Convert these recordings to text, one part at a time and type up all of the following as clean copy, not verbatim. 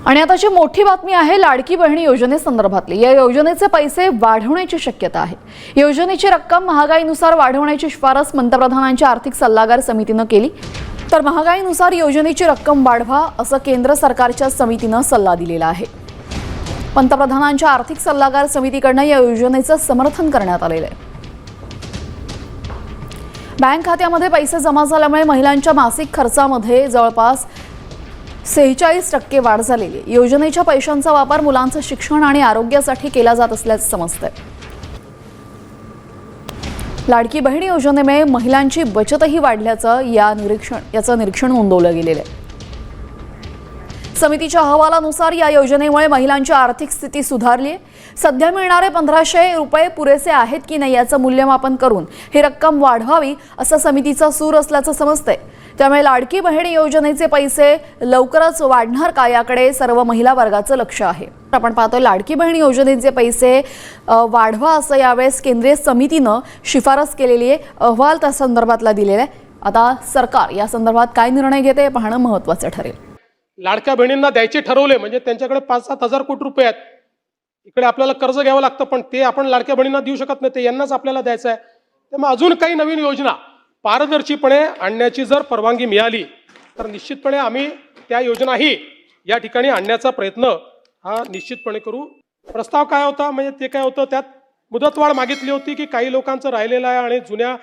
आणि आताची मोठी बातमी आहे लाडकी बहिणी योजनेसंदर्भातली। या योजनेचे पैसे वाढवण्याची शक्यता आहे। योजनेची रक्कम महागाईनुसार वाढवण्याची शिफारस पंतप्रधानांच्या आर्थिक सल्लागार समितीने केली। तर महागाईनुसार योजनेची रक्कम वाढवा असं केंद्र सरकारच्या समितीने सल्ला दिलेला आहे। पंतप्रधानांच्या आर्थिक सल्लागार समितीकडून या योजनेचं समर्थन करण्यात आलेलं आहे। बँक खात्यामध्ये पैसे जमा झाल्यामुळे महिलांच्या मासिक खर्चामध्ये जवळपास 46% वाढ झालेली आहे। योजनेच्या पैशांचा वापर मुलांचं शिक्षण आणि आरोग्यासाठी केला जात असल्याचं समजतंय। लाडकी बहीण योजनेमुळे महिलांची बचतही वाढल्याचं याचं निरीक्षण नोंदवलं गेलेलं आहे। समितीच्या अहवालानुसार या योजनेमुळे महिलांची आर्थिक स्थिती सुधारली आहे। सध्या मिळणारे 1500 रुपये पुरेसे आहेत की नाही याचं मूल्यमापन करून ही रक्कम वाढवावी असं समितीचा सूर असल्याचं समजतंय। त्यामुळे लाडकी बहीण योजनेचे पैसे लवकरच वाढणार का याकडे सर्व महिला वर्गाचं लक्ष आहे। आपण पाहतोय लाडकी बहीण योजनेचे पैसे वाढवा असं यावेळेस केंद्रीय समितीने शिफारस केलेली आहे। अहवाल त्या संदर्भातला दिलेला आहे। आता सरकार या संदर्भात काय निर्णय घेते हे पाहणं महत्त्वाचं ठरेल। लाडक्या बहिणींना द्यायचे ठरवले म्हणजे त्यांच्याकडे 5-7 हजार कोटी रुपये आहेत। इकडे आपल्याला कर्ज घ्यावं लागतं, पण ते आपण लाडक्या बहिणींना देऊ शकत नाही, ते यांनाच आपल्याला द्यायचं आहे। त्यामुळे अजून काही नवीन योजना पारदर्शीपणे आणण्याची जर परवानगी मिळाली तर निश्चितपणे आम्ही त्या योजनाही या ठिकाणी आणण्याचा प्रयत्न हा निश्चितपणे करू। प्रस्ताव काय होता म्हणजे ते काय होतं, त्यात मुदतवाढ मागितली होती की काही लोकांचं राहिलेलं आहे आणि जुन्या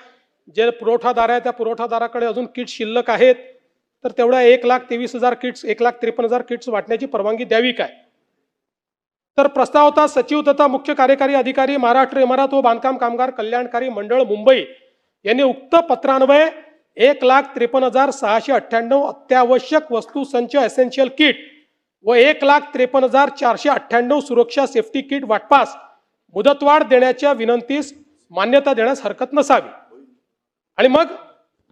जे पुरवठादार आहे त्या पुरवठादाराकडे अजून किट शिल्लक आहेत, तर तेवढ्या 1,23,000 किट्स 1,53,000 किट्स वाटण्याची परवानगी द्यावी काय। तर प्रस्ताव होता सचिव तथा मुख्य कार्यकारी अधिकारी महाराष्ट्र इमारत व बांधकाम कामगार कल्याणकारी मंडळ मुंबई यांनी उक्त पत्रान्वये 1,53,698 अत्यावश्यक वस्तू संच एसेन्शियल किट व 1,53,498 सुरक्षा सेफ्टी किट वाटपास मुदतवाढ देण्याच्या विनंतीस मान्यता देण्यास हरकत नसावी। आणि मग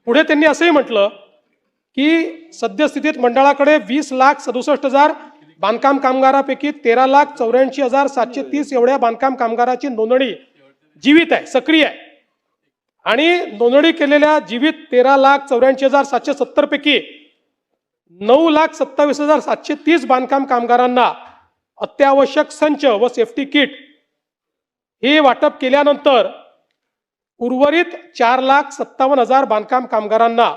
पुढे त्यांनी असंही म्हटलं की सद्यस्थितीत मंडळाकडे 20,67,000 बांधकाम कामगारांपैकी 13,84,730 एवढ्या बांधकाम कामगारांची नोंदणी जीवित आहे, सक्रिय आहे। आणि नोंदणी केलेल्या जीवित 13,84,770 पैकी 9,27,730 बांधकाम कामगारांना अत्यावश्यक संच व सेफ्टी किट हे वाटप केल्यानंतर उर्वरित 4,57,000 बांधकाम कामगारांना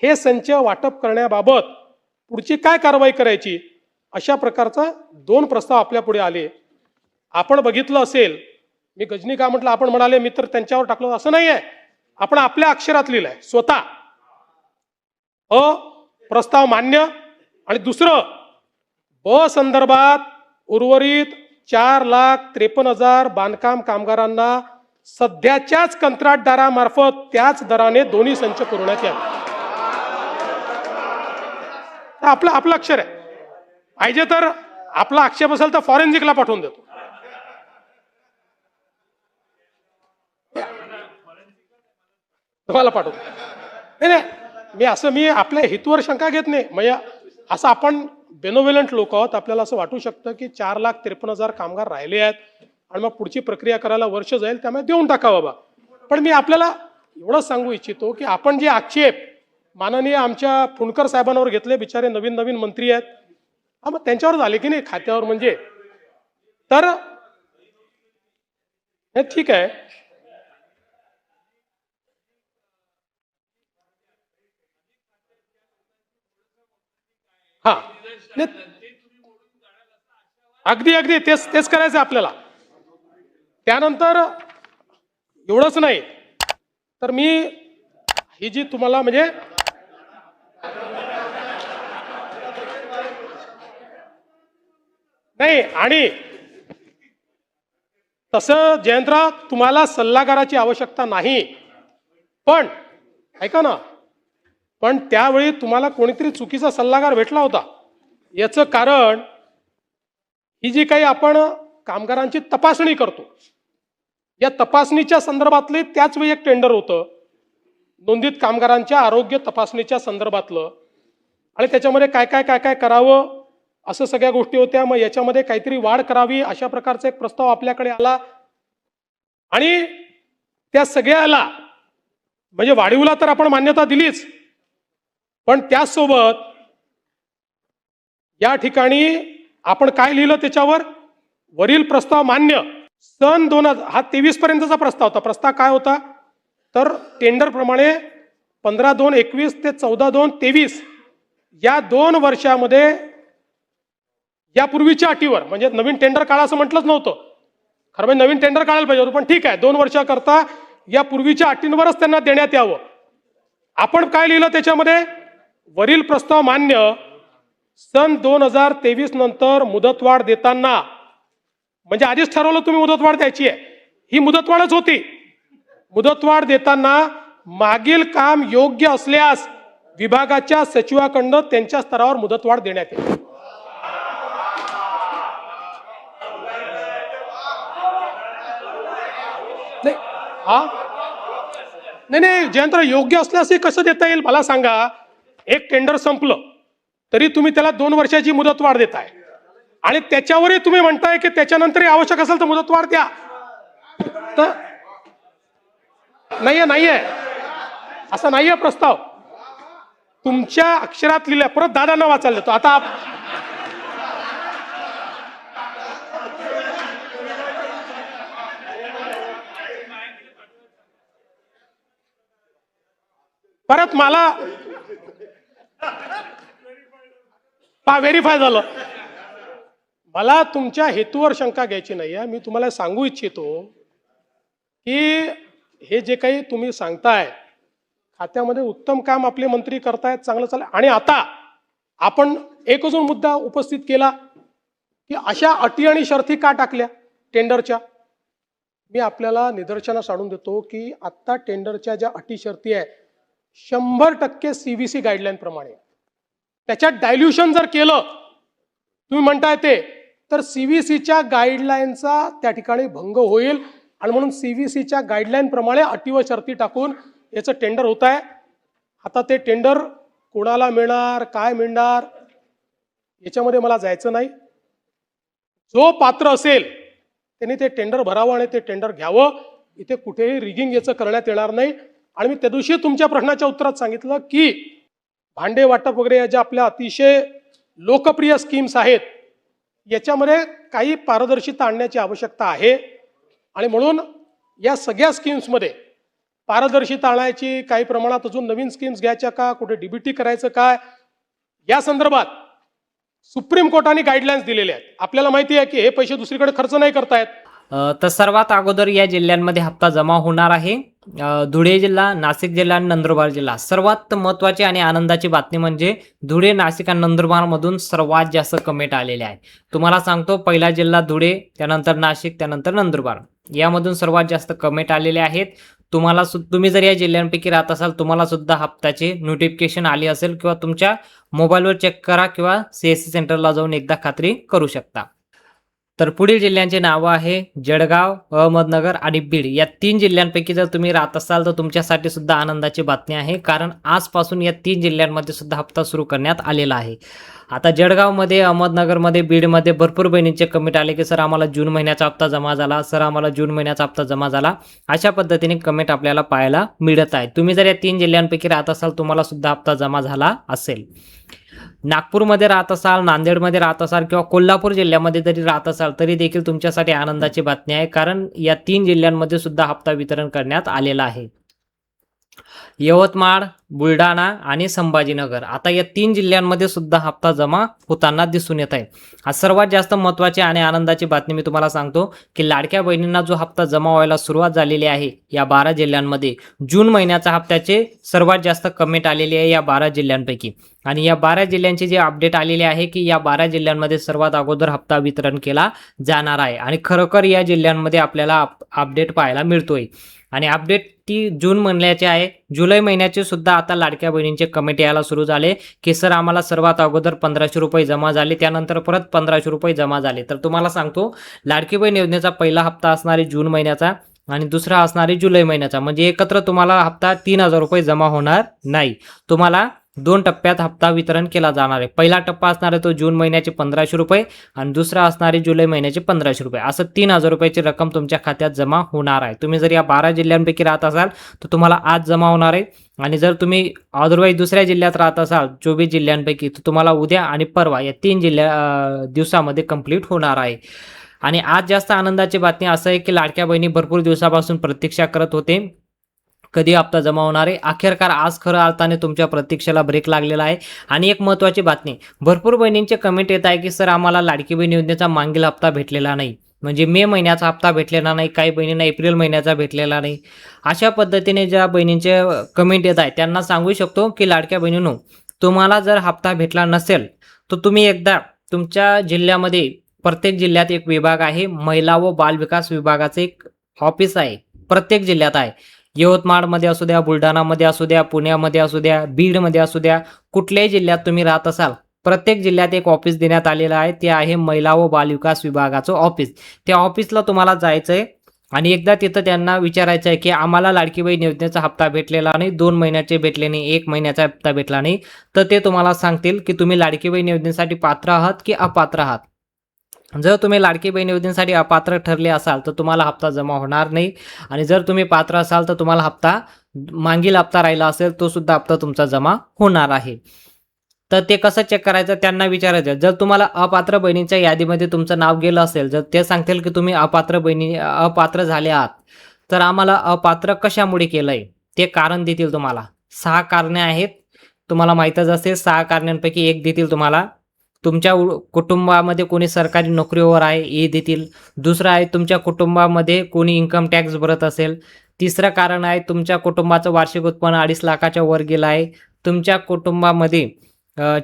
हे संच वाटप करण्याबाबत पुढची काय कारवाई करायची अशा प्रकारचा 2 प्रस्ताव आपल्या पुढे आले। आपण बघितलं असेल, मी गजनी का म्हटलं, आपण म्हणाले मी तर त्यांच्यावर टाकलं, असं नाही आहे। आपण आपल्या अक्षरात लिहिलंय स्वतः प्रस्ताव मान्य। आणि दुसरं ब संदर्भात उर्वरित 4,53,000 बांधकाम कामगारांना सध्याच्याच कंत्राटदारामार्फत त्याच दराने दोन्ही संच पुरवण्यात यावे। आपलं अक्षर आहे। पाहिजे तर आपला आक्षेप असेल तर फॉरेन्सिकला पाठवून देतो। तुम्हाला पाठवतो। नाही, मी आपल्या हेतूवर शंका घेत नाही। म्हणजे असं आपण बेनोव्हेलंट लोक आहोत, आपल्याला असं वाटू शकतं की 4,53,000 कामगार राहिले आहेत आणि मग पुढची प्रक्रिया करायला वर्ष जाईल, त्यामुळे देऊन टाका बाबा। पण मी आपल्याला एवढंच सांगू इच्छितो की आपण जे आक्षेप माननीय आमच्या फुंडकर साहेबांवर घेतले, बिचारे नवीन मंत्री आहेत, मग त्यांच्यावर झाले की नाही खात्यावर, म्हणजे तर हे ठीक आहे। हा, अगदी तेच करायचं आपल्याला। त्यानंतर एवढंच नाही तर मी ही जी तुम्हाला म्हणजे नाही, आणि तसं जयंतराव तुम्हाला सल्लागाराची आवश्यकता नाही, पण ऐका ना, पण त्यावेळी तुम्हाला कोणीतरी चुकीचा सल्लागार भेटला होता। याचं कारण ही जी काही आपण कामगारांची तपासणी करतो, या तपासणीच्या संदर्भातले त्याच वेळी एक टेंडर होतं नोंदित कामगारांच्या आरोग्य तपासणीच्या संदर्भातलं, आणि त्याच्यामध्ये काय करावं असं सगळ्या गोष्टी होत्या। मग याच्यामध्ये काहीतरी वाढ करावी अशा प्रकारचा एक प्रस्ताव आपल्याकडे आला आणि त्या सगळ्याला म्हणजे वाढीवला तर आपण मान्यता दिलीच, पण त्यासोबत या ठिकाणी आपण काय लिहिलं त्याच्यावर? वरील प्रस्ताव मान्य. सन 2000 हा 23 पर्यंतचा प्रस्ताव होता. प्रस्ताव काय होता? तर टेंडर प्रमाणे 15/2/21 ते 14/2/23 या 2 वर्षामध्ये यापूर्वीच्या अटीवर, म्हणजे नवीन टेंडर काढा असं म्हटलंच नव्हतं, खरं म्हणजे नवीन टेंडर काढायला पाहिजे होतं, पण ठीक आहे 2 वर्षाकरता या पूर्वीच्या अटींवरच त्यांना देण्यात यावं. आपण काय लिहिलं त्याच्यामध्ये? वरील प्रस्ताव मान्य. सन 2023 नंतर मुदतवाढ देताना, म्हणजे आधीच ठरवलं तुम्ही मुदतवाढ द्यायची आहे, ही मुदतवाढच होती. मुदतवाढ देताना मागील काम योग्य असल्यास विभागाच्या सचिवाकडनं त्यांच्या स्तरावर मुदतवाढ देण्यात येईल. नाही हा नाही जयंतराव, योग्य असल्यास हे कसं देता येईल मला सांगा. एक टेंडर संपलं तरी तुम्ही त्याला 2 वर्षाची मुदतवाढ देताय आणि त्याच्यावरही तुम्ही म्हणताय की त्याच्यानंतरही आवश्यक असेल तर मुदतवाढ द्या. तर नाहीये असा नाहीये प्रस्ताव. तुमच्या अक्षरात लिहिलंय. परत दादांना वाचायला देतो. आता परत मला व्हेरीफाय झालं. मला तुमच्या हेतूवर शंका घ्यायची नाही आहे. मी तुम्हाला सांगू इच्छितो की हे जे काही तुम्ही सांगताय, खात्यामध्ये उत्तम काम आपले मंत्री करतायत, चांगलं चाललंय. आणि आता आपण एक अजून मुद्दा उपस्थित केला की अशा अटी आणि शर्ती का टाकल्या टेंडरच्या. मी आपल्याला निदर्शनास आणून देतो की आत्ता टेंडरच्या ज्या अटी शर्ती आहे 100% CVC गाईडलाईन प्रमाणे. त्याच्यात डायल्युशन जर केलं तुम्ही म्हणताय ते, तर CVCच्या गाईडलाईनचा त्या ठिकाणी भंग होईल आणि म्हणून CVCच्या गाईडलाईन प्रमाणे अटी व शर्ती टाकून याचं टेंडर होत आहे. आता ते टेंडर कोणाला मिळणार, काय मिळणार याच्यामध्ये मला जायचं नाही. जो पात्र असेल त्यांनी ते टेंडर भरावं आणि ते टेंडर घ्यावं. इथे कुठेही रिगिंग याचं करण्यात येणार नाही. आणि मी त्या दिवशी तुमच्या प्रश्नाच्या उत्तरात सांगितलं की भांडे वाटप वगैरे या ज्या आपल्या अतिशय लोकप्रिय स्कीम्स आहेत याच्यामध्ये काही पारदर्शिता आणण्याची आवश्यकता आहे. आणि म्हणून या सगळ्या स्कीम्समध्ये पारदर्शिता आणायची, काही प्रमाणात अजून नवीन स्कीम्स घ्यायच्या का, कुठे DBT करायचं काय, या संदर्भात सुप्रीम कोर्टाने गाईडलाईन्स दिलेले आहेत. आपल्याला माहिती आहे की हे पैसे दुसरीकडे खर्च नाही करतायत. तर सर्वात अगोदर या जिल्ह्यांमध्ये हप्ता जमा होणार आहे. धुळे जिल्हा, नाशिक जिल्हा आणि नंदुरबार जिल्हा. सर्वात महत्त्वाची आणि आनंदाची बातमी म्हणजे धुळे, नाशिक आणि नंदुरबारमधून सर्वात जास्त कमेंट आलेले आहे. तुम्हाला सांगतो, पहिला जिल्हा धुळे, त्यानंतर नाशिक, त्यानंतर नंदुरबार. यामधून सर्वात जास्त कमेंट आलेले आहेत. तुम्ही जर या जिल्ह्यांपैकी राहत असाल, तुम्हाला सुद्धा हप्त्याचे नोटिफिकेशन आली असेल किंवा तुमच्या मोबाईलवर चेक करा किंवा CSC सेंटरला जाऊन एकदा खात्री करू शकता. तर पुढील जिल्ह्यांची नावं आहे जळगाव, अहमदनगर आणि बीड. या 3 जिल्ह्यांपैकी जर तुम्ही राहत असाल तर तुमच्यासाठी सुद्धा आनंदाची बातमी आहे, कारण आजपासून या 3 जिल्ह्यांमध्ये सुद्धा हप्ता सुरू करण्यात आलेला आहे. आता जळगावमध्ये, अहमदनगरमध्ये, बीडमध्ये भरपूर बहिणींचे कमेंट आले की सर आम्हाला जून महिन्याचा हप्ता जमा झाला, सर आम्हाला जून महिन्याचा हप्ता जमा झाला. अशा पद्धतीने कमेंट आपल्याला पाहायला मिळत आहे. तुम्ही जर या 3 जिल्ह्यांपैकी राहत असाल तुम्हाला सुद्धा हप्ता जमा झाला असेल. नागपूरमध्ये राहत असाल, नांदेडमध्ये राहत असाल किंवा कोल्हापूर जिल्ह्यामध्ये जरी राहत असाल तरी देखील तुमच्यासाठी आनंदाची बातमी आहे, कारण या 3 जिल्ह्यांमध्ये सुद्धा हप्ता वितरण करण्यात आलेला आहे. यवतमाळ, बुलढाणा आणि संभाजीनगर. आता या 3 जिल्ह्यांमध्ये सुद्धा हप्ता जमा होताना दिसून येत आहे. आज सर्वात जास्त महत्त्वाची आणि आनंदाची बातमी मी तुम्हाला सांगतो की लाडक्या बहिणींना जो हप्ता जमा व्हायला सुरुवात झालेली आहे या 12 जिल्ह्यांमध्ये. जून महिन्याच्या हप्त्याचे सर्वात जास्त कमेंट आलेली आहे या 12 जिल्ह्यांपैकी. आणि या 12 जिल्ह्यांची जे अपडेट आलेले आहे की या 12 जिल्ह्यांमध्ये सर्वात अगोदर हप्ता वितरण केला जाणार आहे. आणि खरोखर या जिल्ह्यांमध्ये आपल्याला अपडेट पाहायला मिळतोय. आणि अपडेट ती जून महिन्याची आहे. जुलै महिन्याचे सुद्धा आता लाडक्या बहिणींचे कमेंट यायला सुरू झाले की सर आम्हाला सर्वात अगोदर 1500 रुपये जमा झाले, त्यानंतर परत 1500 रुपये जमा झाले. तर तुम्हाला सांगतो, लाडकी बहीण योजनेचा पहिला हप्ता असणारे जून महिन्याचा आणि दुसरा असणारे जुलै महिन्याचा, म्हणजे एकत्र तुम्हाला हप्ता 3000 रुपये जमा होणार नाही. तुम्हाला 2 टप्प्यात हप्ता वितरण केला जाणार आहे. पहिला टप्पा असणार आहे तो जून महिन्याचे 1500 रुपये आणि दुसरा असणार आहे जुलै महिन्याचे 1500 रुपये. असं 3000 रुपयाची रक्कम तुमच्या खात्यात जमा होणार आहे. तुम्ही जर या 12 जिल्ह्यांपैकी राहत असाल तर तुम्हाला आज जमा होणार आहे आणि जर तुम्ही अदरवाईज दुसऱ्या जिल्ह्यात राहत असाल 24 जिल्ह्यांपैकी तर तुम्हाला उद्या आणि परवा या 3 दिवसामध्ये कंप्लीट होणार आहे. आणि आज जास्त आनंदाची बातमी असं आहे की लाडक्या बहिणी भरपूर दिवसापासून प्रतीक्षा करत होते कधी हप्ता जमा होणार आहे. अखेरकार आज खरं अर्थाने तुमच्या प्रतीक्षेला ब्रेक लागलेला आहे. आणि एक महत्त्वाची बातमी, भरपूर बहिणींचे कमेंट येत आहे की सर आम्हाला लाडकी बहीण योजनेचा मागील हप्ता भेटलेला नाही, म्हणजे मे महिन्याचा हप्ता भेटलेला नाही, काही बहिणींना एप्रिल महिन्याचा भेटलेला नाही. अशा पद्धतीने ज्या बहिणींचे कमेंट येत आहे त्यांना सांगू शकतो की लाडक्या बहिणींनो, तुम्हाला जर हप्ता भेटला नसेल तर तुम्ही एकदा तुमच्या जिल्ह्यामध्ये, प्रत्येक जिल्ह्यात एक विभाग आहे, महिला व बाल विकास विभागाचे एक ऑफिस आहे, प्रत्येक जिल्ह्यात आहे. यवतमाळमध्ये असू द्या, बुलढाणामध्ये असू द्या, पुण्यामध्ये असू द्या, बीडमध्ये असू द्या, कुठल्याही जिल्ह्यात तुम्ही राहत असाल प्रत्येक जिल्ह्यात एक ऑफिस देण्यात आलेलं आहे. ते आहे महिला व बाल विकास विभागाचं ऑफिस. त्या ऑफिसला तुम्हाला जायचं आहे आणि एकदा तिथं त्यांना विचारायचं आहे की आम्हाला लाडकी बहीण योजनेचा हप्ता भेटलेला नाही, 2 महिन्याचे भेटले नाही, 1 महिन्याचा हप्ता भेटला नाही, तर ते तुम्हाला सांगतील की तुम्ही लाडकी बहीण योजनेसाठी पात्र आहात की अपात्र आहात. जर तुम्ही लाडकी बहीण योजनेसाठी अपात्र ठरले असाल तर तुम्हाला हप्ता जमा होणार नाही आणि जर तुम्ही पात्र असाल तर तुम्हाला हप्ता, मागील हप्ता राहिला असेल तो सुद्धा हप्ता तुमचा जमा होणार आहे. तर ते कसं चेक करायचं त्यांना विचारायचं. जर तुम्हाला अपात्र बहिणींच्या यादीमध्ये तुमचं नाव गेलं असेल, जर ते सांगतील की तुम्ही अपात्र झाले आहात, तर आम्हाला अपात्र कशामुळे केलंय ते कारण देतील तुम्हाला. 6 कारणे आहेत, तुम्हाला माहीतच असेल. 6 कारणांपैकी एक देतील तुम्हाला. तुमच्या कुटुंबामध्ये कोणी सरकारी नोकरीवर आहे हे देतील. दुसरं आहे तुमच्या कुटुंबामध्ये कोणी इन्कम टॅक्स भरत असेल. तिसरं कारण आहे तुमच्या कुटुंबाचं वार्षिक उत्पन्न 2.5 लाखाच्या वर गेलं आहे. तुमच्या कुटुंबामध्ये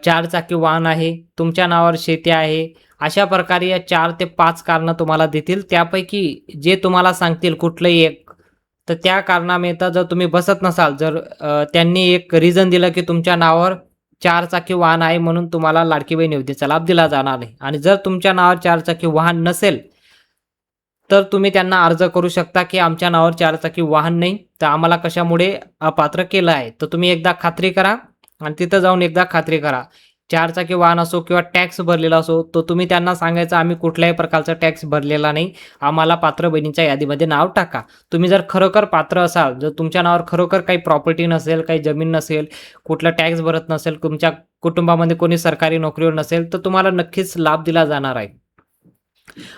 4 चाकी वाहन आहे, तुमच्या नावावर शेती आहे. अशा प्रकारे या 4 ते 5 कारणं तुम्हाला देतील. त्यापैकी जे तुम्हाला सांगतील कुठलंही एक, तर त्या कारणामित्त जर तुम्ही बसत नसाल, जर त्यांनी एक रिझन दिलं की तुमच्या नावावर 4 चाकी वाहन आहे म्हणून तुम्हाला लाडकी बहीण योजनेचा लाभ दिला जाणार नाही, आणि जर तुमच्या नावावर 4 चाकी वाहन नसेल तर तुम्ही त्यांना अर्ज करू शकता की आमच्या नावावर 4 चाकी वाहन नाही, तर आम्हाला कशामुळे अपात्र केलं आहे. तर तुम्ही एकदा खात्री करा आणि तिथं जाऊन एकदा खात्री करा. 4 चाकी वाहन असो किंवा टॅक्स भरलेला असो, तो तुम्ही त्यांना सांगायचं आम्ही कुठल्याही प्रकारचा टॅक्स भरलेला नाही, आम्हाला पात्र बहिणींच्या यादीमध्ये नाव टाका. तुम्ही जर खरोखर पात्र असाल, जर तुमच्या नावावर खरोखर काही प्रॉपर्टी नसेल, काही जमीन नसेल, कुठला टॅक्स भरत नसेल, तुमच्या कुटुंबामध्ये कोणी सरकारी नोकरीवर नसेल, तर तुम्हाला नक्कीच लाभ दिला जाणार आहे.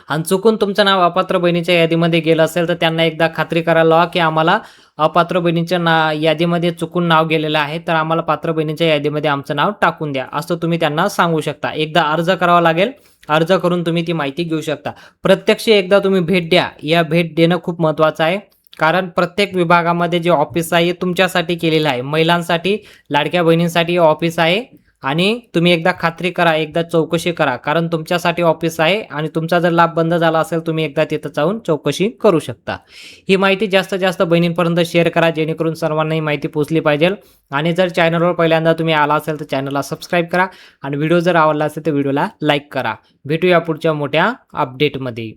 आणि चुकून तुमचं नाव अपात्र बहिणीच्या यादीमध्ये गेलं असेल तर त्यांना एकदा खात्री करायला लावा की आम्हाला अपात्र बहिणीच्या यादीमध्ये चुकून नाव गेलेलं आहे, तर आम्हाला पात्र बहिणीच्या यादीमध्ये आमचं नाव टाकून द्या, असं तुम्ही त्यांना सांगू शकता. एकदा अर्ज करावा लागेल, अर्ज करून तुम्ही ती माहिती घेऊ शकता. प्रत्यक्ष एकदा तुम्ही भेट द्या. या भेट देणं खूप महत्त्वाचं आहे, कारण प्रत्येक विभागामध्ये जे ऑफिस आहे तुमच्यासाठी केलेलं आहे. महिलांसाठी, लाडक्या बहिणींसाठी ऑफिस आहे आणि तुम्ही एकदा खात्री करा, एकदा चौकशी करा, कारण तुमच्यासाठी ऑफिस आहे आणि तुमचा जर लाभ बंद झाला असेल तुम्ही एकदा तिथं जाऊन चौकशी करू शकता. ही माहिती जास्तीत जास्त बहिणींपर्यंत शेअर करा, जेणेकरून सर्वांना ही माहिती पोहोचली पाहिजे. आणि जर चॅनलवर पहिल्यांदा तुम्ही आला असेल तर चॅनलला सबस्क्राईब करा आणि व्हिडिओ जर आवडला असेल तर व्हिडिओला लाईक करा. भेटूया पुढच्या मोठ्या अपडेटमध्ये.